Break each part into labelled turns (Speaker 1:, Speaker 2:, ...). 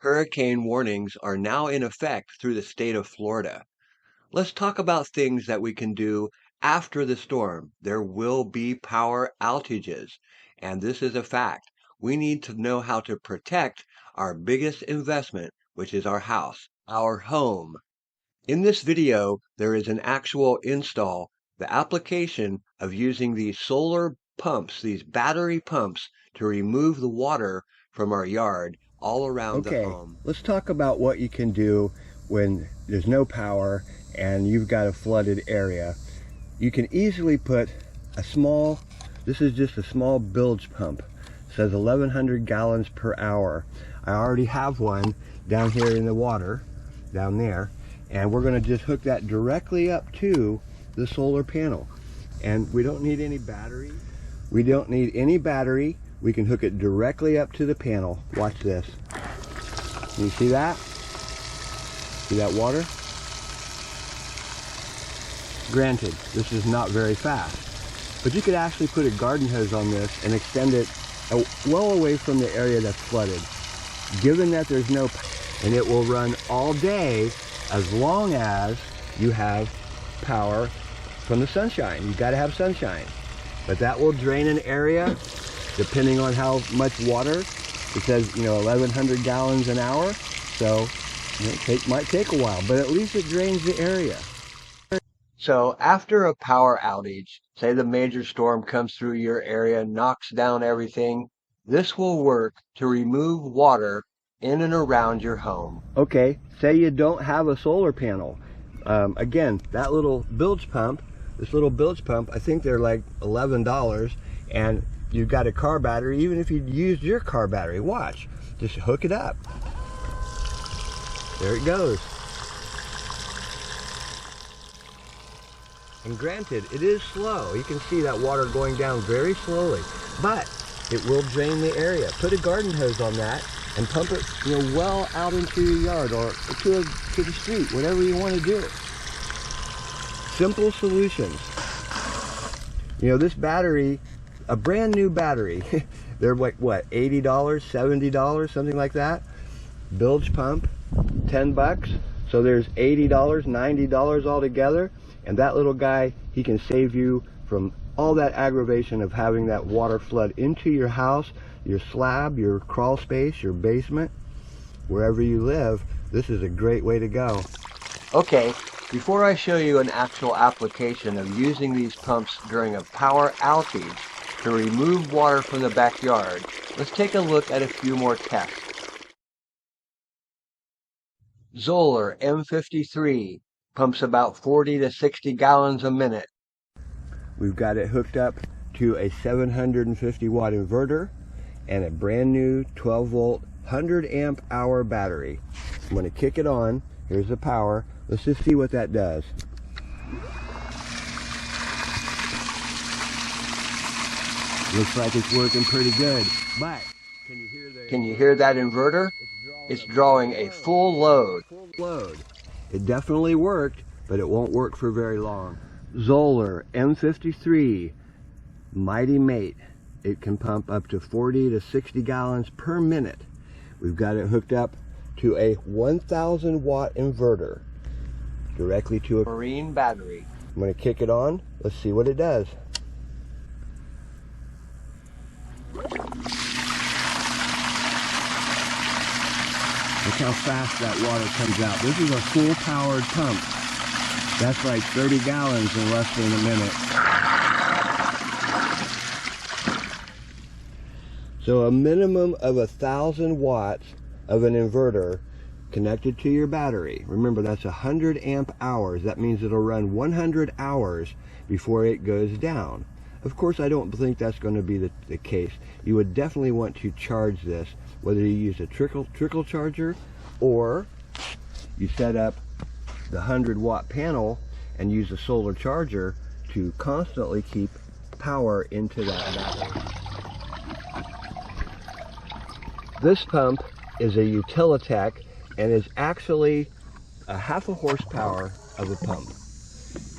Speaker 1: hurricane warnings are now in effect through the state of Florida. Let's talk about things that we can do after the storm. There will be power outages, and this is a fact. We need to know how to protect our biggest investment, which is our house, our home. In this video, there is an actual install, the application of using these solar pumps, these battery pumps, to remove the water from our yard all around the home.
Speaker 2: Let's talk about what you can do when there's no power and you've got a flooded area. You can easily put a small, this is just a small bilge pump. It says 1,100 gallons per hour. I already have one down here in the water, down there, and we're going to just hook that directly up to the solar panel. And we don't need any battery. We don't need any battery. We can hook it directly up to the panel. Watch this. Can you see that? See that water? Granted, this is not very fast, but you could actually put a garden hose on this and extend it well away from the area that's flooded. Given that there's no, and it will run all day as long as you have power from the sunshine. You've got to have sunshine. But that will drain an area depending on how much water. It says, 1,100 gallons an hour. So it might take a while, but at least it drains the area.
Speaker 1: So after a power outage, say the major storm comes through your area, knocks down everything, this will work to remove water in and around your home.
Speaker 2: Okay, say you don't have a solar panel. Again, that little bilge pump, this little bilge pump, I think they're like $11, and you've got a car battery. Even if you used your car battery, watch, just hook it up. There it goes. And granted, it is slow. You can see that water going down very slowly, but it will drain the area. Put a garden hose on that and pump it, well out into your yard or to the street, whatever you want to do. Simple solutions. This battery, a brand new battery, they're like what, $80, $70, something like that. Bilge pump, 10 bucks. So there's $80, $90 altogether. And that little guy, he can save you from all that aggravation of having that water flood into your house, your slab, your crawl space, your basement, wherever you live. This is a great way to go.
Speaker 1: Okay, before I show you an actual application of using these pumps during a power outage to remove water from the backyard, let's take a look at a few more tests. Zoller M53 pumps about 40 to 60 gallons a minute.
Speaker 2: We've got it hooked up to a 750 watt inverter and a brand new 12 volt 100 amp hour battery. I'm going to kick it on. Here's the power. Let's just see what that does. Looks like it's working pretty good, but
Speaker 1: can you hear that inverter? It's drawing a full load.
Speaker 2: It definitely worked, but it won't work for very long. Zoller M53 Mighty Mate. It can pump up to 40 to 60 gallons per minute. We've got it hooked up to a 1,000 watt inverter directly to a
Speaker 1: marine battery.
Speaker 2: I'm going to kick it on. Let's see what it does. Look how fast that water comes out. This is a full powered pump. That's like 30 gallons in less than a minute. So a minimum of 1,000 watts of an inverter connected to your battery. Remember, that's 100 amp hours. That means it'll run 100 hours before it goes down. Of course, I don't think that's going to be the case. You would definitely want to charge this, whether you use a trickle charger or you set up the 100 watt panel and use a solar charger to constantly keep power into that battery. This pump is a Utilitech and is actually a half a horsepower of a pump.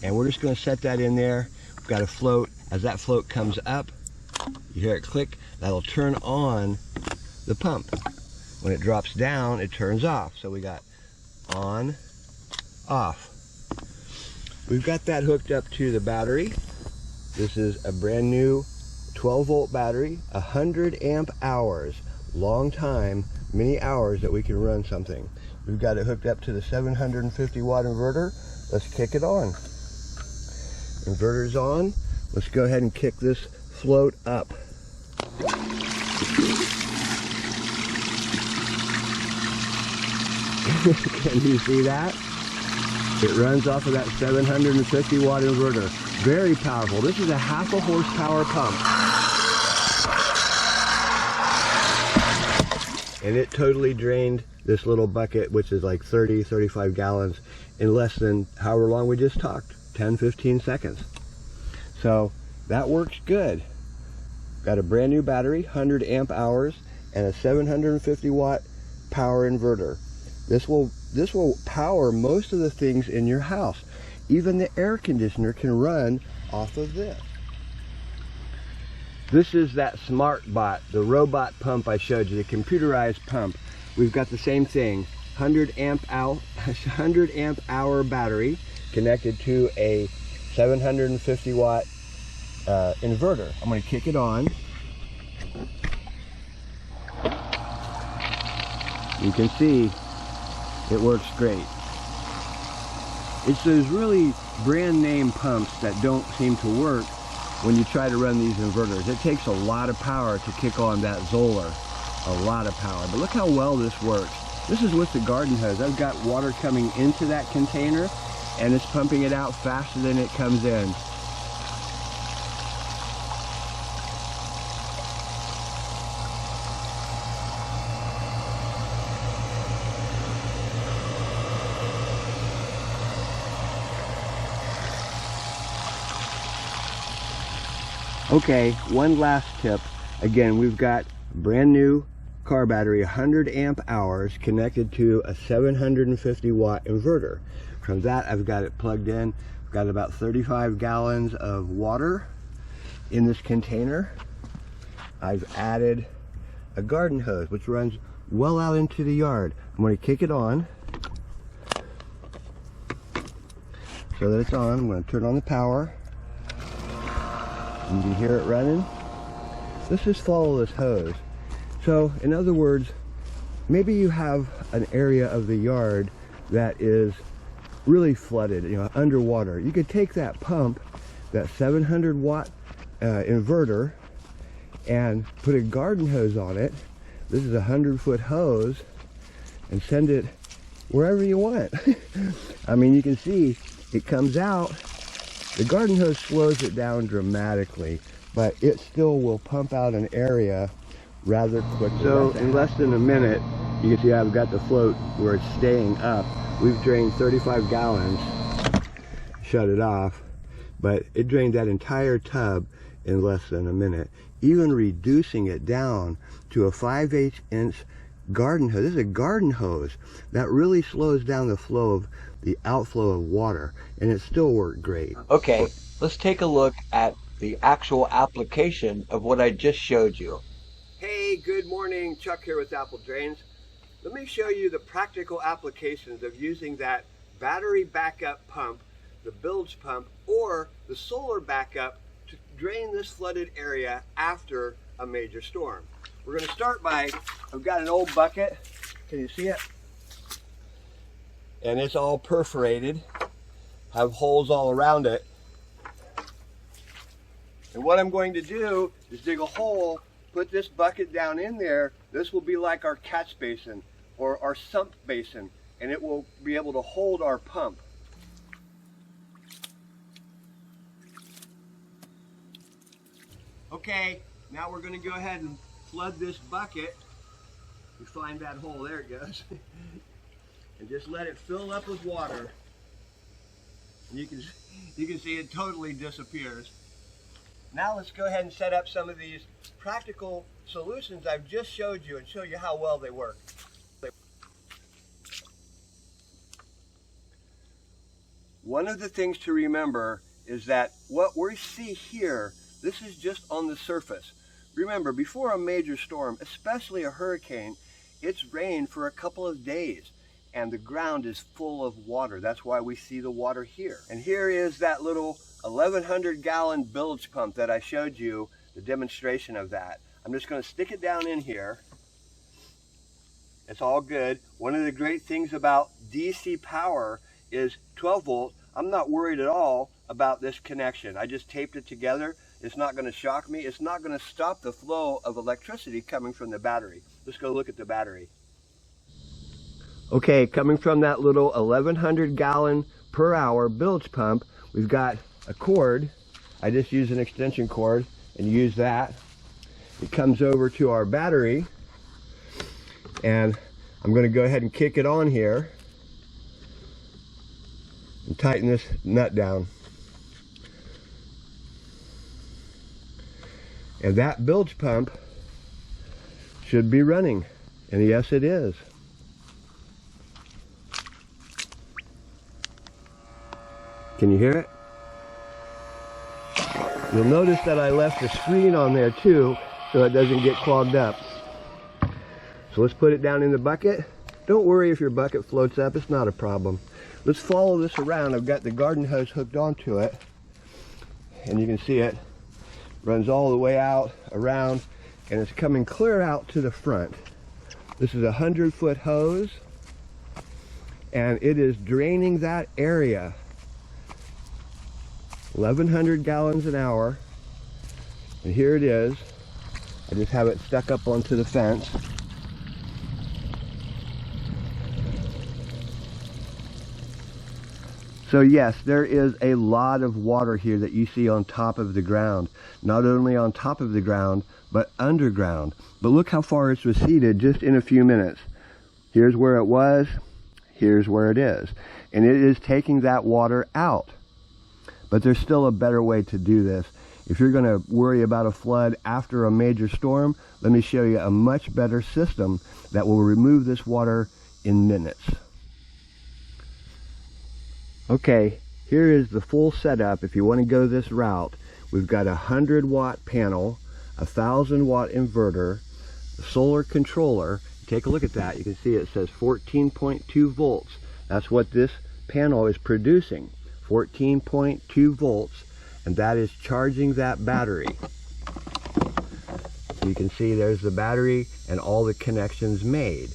Speaker 2: And we're just going to set that in there. We've got a float. As that float comes up, you hear it click, that'll turn on the pump. When it drops down, it turns off. So we got on, off. We've got that hooked up to the battery. This is a brand new 12-volt battery, 100 amp hours. Long time, many hours that we can run something. We've got it hooked up to the 750 watt inverter. Let's kick it on. Inverter's on. Let's go ahead and kick this float up. Can you see that? It runs off of that 750 watt inverter. Very powerful. This is a 1/2 horsepower pump. And it totally drained this little bucket, which is like 35 gallons, in less than however long we just talked, 10-15 seconds. So that works good. Got a brand new battery, 100 amp hours, and a 750 watt power inverter. This will power most of the things in your house. Even the air conditioner can run off of this. This is that SmartBot, the robot pump I showed you, the computerized pump. We've got the same thing, 100 amp hour battery connected to a 750 watt inverter. I'm going to kick it on. You can see it works great. It's those really brand name pumps that don't seem to work when you try to run these inverters. It takes a lot of power to kick on that Zoller. A lot of power. But look how well this works. This is with the garden hose. I've got water coming into that container and it's pumping it out faster than it comes in. Okay, one last tip. Again, we've got brand new car battery, 100 amp hours, connected to a 750 watt inverter. From that, I've got it plugged in. I've got about 35 gallons of water in this container. I've added a garden hose, which runs well out into the yard. I'm going to kick it on so that it's on. I'm going to turn on the power. You can hear it running. Let's just follow this hose. So, in other words, maybe you have an area of the yard that is really flooded, underwater. You could take that pump, that 700 watt inverter, and put a garden hose on it. This is a 100-foot hose, and send it wherever you want. I mean, you can see it comes out. The garden hose slows it down dramatically, but it still will pump out an area rather quickly. So in less than a minute, you can see I've got the float where it's staying up. We've drained 35 gallons, shut it off, but it drained that entire tub in less than a minute, even reducing it down to a 5/8 inch garden hose. This is a garden hose that really slows down the flow of the outflow of water, and it still worked great.
Speaker 1: Okay, let's take a look at the actual application of what I just showed you.
Speaker 2: Hey, good morning. Chuck here with Apple Drains. Let me show you the practical applications of using that battery backup pump, the bilge pump, or the solar backup to drain this flooded area after a major storm. We're going to start by, I've got an old bucket. Can you see it? And it's all perforated, have holes all around it. And what I'm going to do is dig a hole, put this bucket down in there. This will be like our catch basin or our sump basin, and it will be able to hold our pump. Okay, now we're going to go ahead and flood this bucket. You find that hole, there it goes. And just let it fill up with water. And you can see it totally disappears. Now let's go ahead and set up some of these practical solutions I've just showed you and show you how well they work. One of the things to remember is that what we see here, this is just on the surface. Remember, before a major storm, especially a hurricane, it's rained for a couple of days and the ground is full of water. That's why we see the water here. And here is that little 1,100 gallon bilge pump that I showed you, the demonstration of that. I'm just going to stick it down in here. It's all good. One of the great things about DC power is 12 volt. I'm not worried at all about this connection. I just taped it together. It's not going to shock me. It's not going to stop the flow of electricity coming from the battery. Let's go look at the battery. Okay, coming from that little 1,100 gallon per hour bilge pump, we've got a cord. I just use an extension cord and use that. It comes over to our battery, and I'm going to go ahead and kick it on here and tighten this nut down. And that bilge pump should be running, and yes, it is. Can you hear it? You'll notice that I left a screen on there too, so it doesn't get clogged up. So let's put it down in the bucket. Don't worry if your bucket floats up, it's not a problem. Let's follow this around. I've got the garden hose hooked onto it, and you can see it runs all the way out around, and it's coming clear out to the front. This is a 100-foot hose, and it is draining that area. 1,100 gallons an hour, and here it is. I just have it stuck up onto the fence. So yes, there is a lot of water here that you see on top of the ground. Not only on top of the ground, but underground. But look how far it's receded just in a few minutes. Here's where it was, here's where it is. And it is taking that water out. But there's still a better way to do this. If you're going to worry about a flood after a major storm, let me show you a much better system that will remove this water in minutes. Okay, here is the full setup. If you want to go this route, we've got a 100-watt panel, a 1,000-watt inverter, a solar controller. Take a look at that. You can see it says 14.2 volts. That's what this panel is producing. 14.2 volts, and that is charging that battery. You can see there's the battery and all the connections made.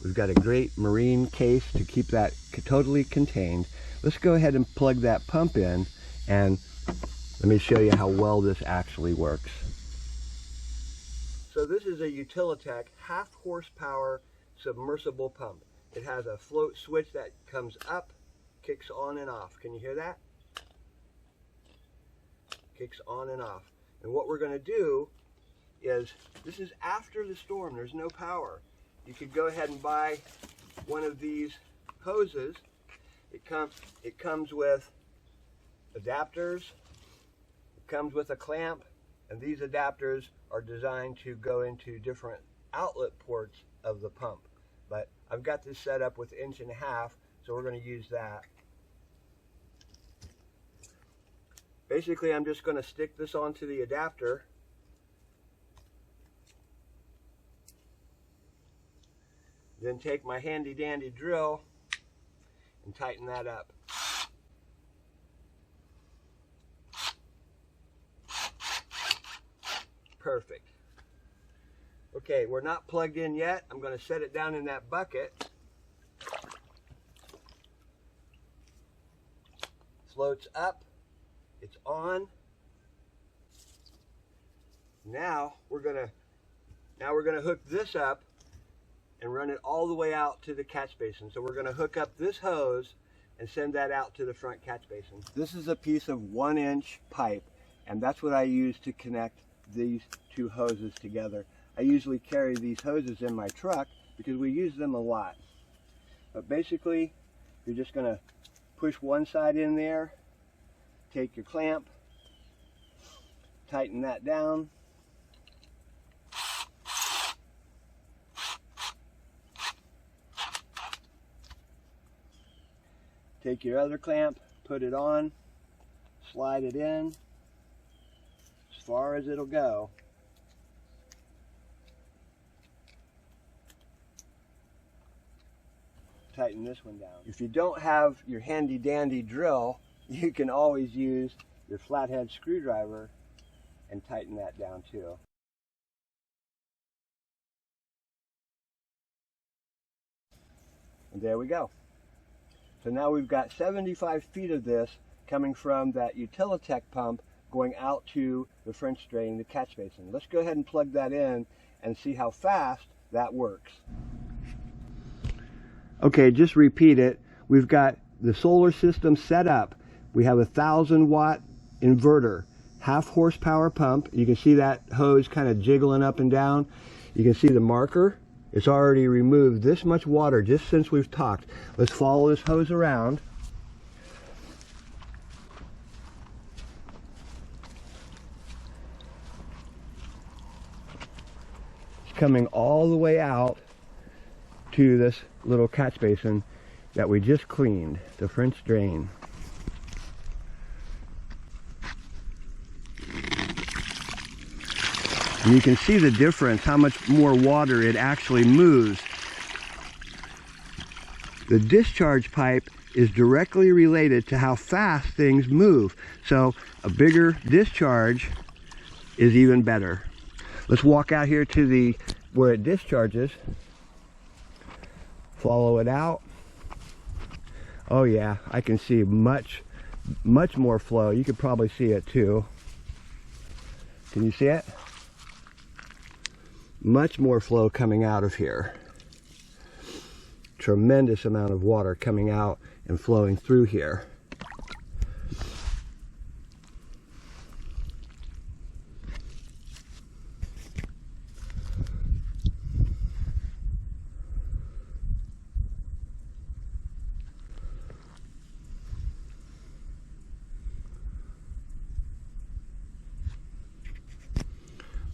Speaker 2: We've got a great marine case to keep that totally contained. Let's go ahead and plug that pump in, and let me show you how well this actually works. So this is a Utilitech half horsepower submersible pump. It has a float switch that comes up, kicks on and off. Can you hear that? Kicks on and off. And what we're going to do is, this is after the storm, there's no power. You could go ahead and buy one of these hoses. It comes with adapters, it comes with a clamp, and these adapters are designed to go into different outlet ports of the pump. But I've got this set up with 1.5 inches, so we're going to use that. Basically, I'm just going to stick this onto the adapter. Then take my handy dandy drill and tighten that up. Perfect. Okay, we're not plugged in yet. I'm going to set it down in that bucket. Floats up. It's on. Now we're gonna hook this up and run it all the way out to the catch basin. So we're gonna hook up this hose and send that out to the front catch basin. This is a piece of 1-inch pipe, and that's what I use to connect these two hoses together. I usually carry these hoses in my truck because we use them a lot. But basically, you're just gonna push one side in there, take your clamp, tighten that down, take your other clamp, put it on, slide it in as far as it'll go. tighten this one down. If you don't have your handy dandy drill, you can always use your flathead screwdriver and tighten that down too. And there we go. So now we've got 75 feet of this coming from that Utilitech pump going out to the French drain, the catch basin. Let's go ahead and plug that in and see how fast that works. Okay, just repeat it. We've got the solar system set up. We have a 1,000-watt inverter, half horsepower pump. You can see that hose kind of jiggling up and down. You can see the marker. It's already removed this much water just since we've talked. Let's follow this hose around. It's coming all the way out to this little catch basin that we just cleaned, the French drain. And you can see the difference, how much more water it actually moves. The discharge pipe is directly related to how fast things move. So a bigger discharge is even better. Let's walk out here to where it discharges. Follow it out. Oh yeah, I can see much more flow. You could probably see it too. Can you see it? Much more flow coming out of here. Tremendous amount of water coming out and flowing through here.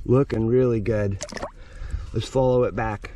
Speaker 2: Looking really good. Let's follow it back.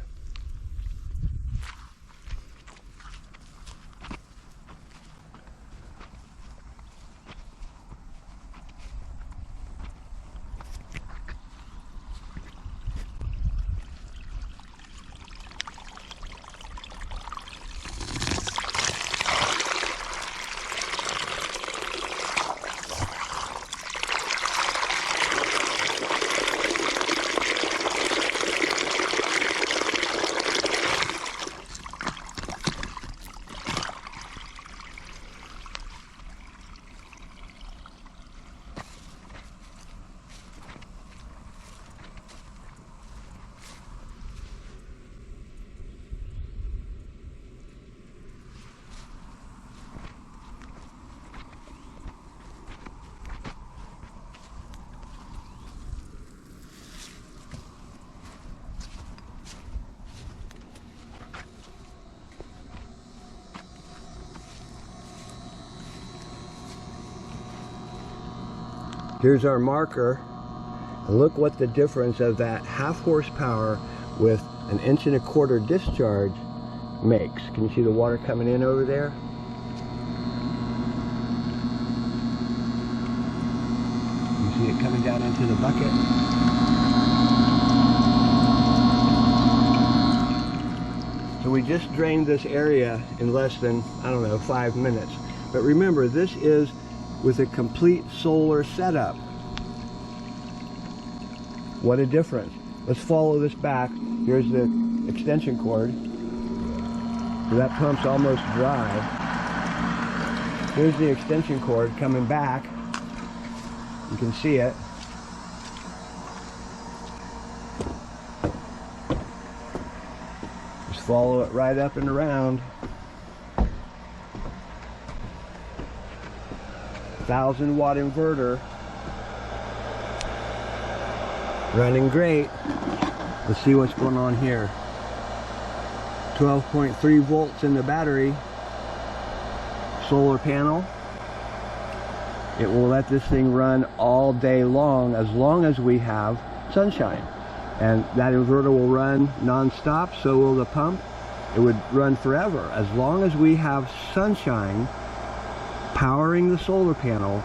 Speaker 2: Here's our marker, and look what the difference of that half horsepower with an 1.25 inch discharge makes. Can you see the water coming in over there? You see it coming down into the bucket? So we just drained this area in less than, I don't know, 5 minutes. But remember, this is with a complete solar setup. What a difference. Let's follow this back. Here's the extension cord. So that pump's almost dry. Here's the extension cord coming back. You can see it. Just follow it right up and around. 1,000-watt inverter. Running great. Let's see what's going on here. 12.3 volts in the battery. Solar panel. It will let this thing run all day long as we have sunshine. And that inverter will run non-stop, so will the pump. It would run forever. As long as we have sunshine powering the solar panel,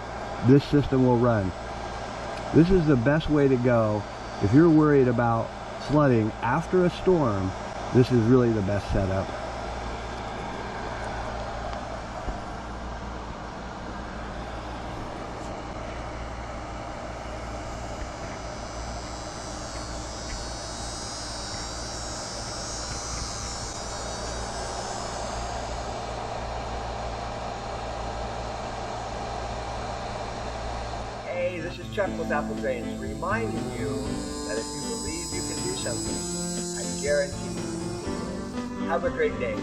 Speaker 2: this system will run. This is the best way to go. If you're worried about flooding after a storm, this is really the best setup. This is Chuck with Apple Drains, reminding you that if you believe you can do something, I guarantee you. Have a great day.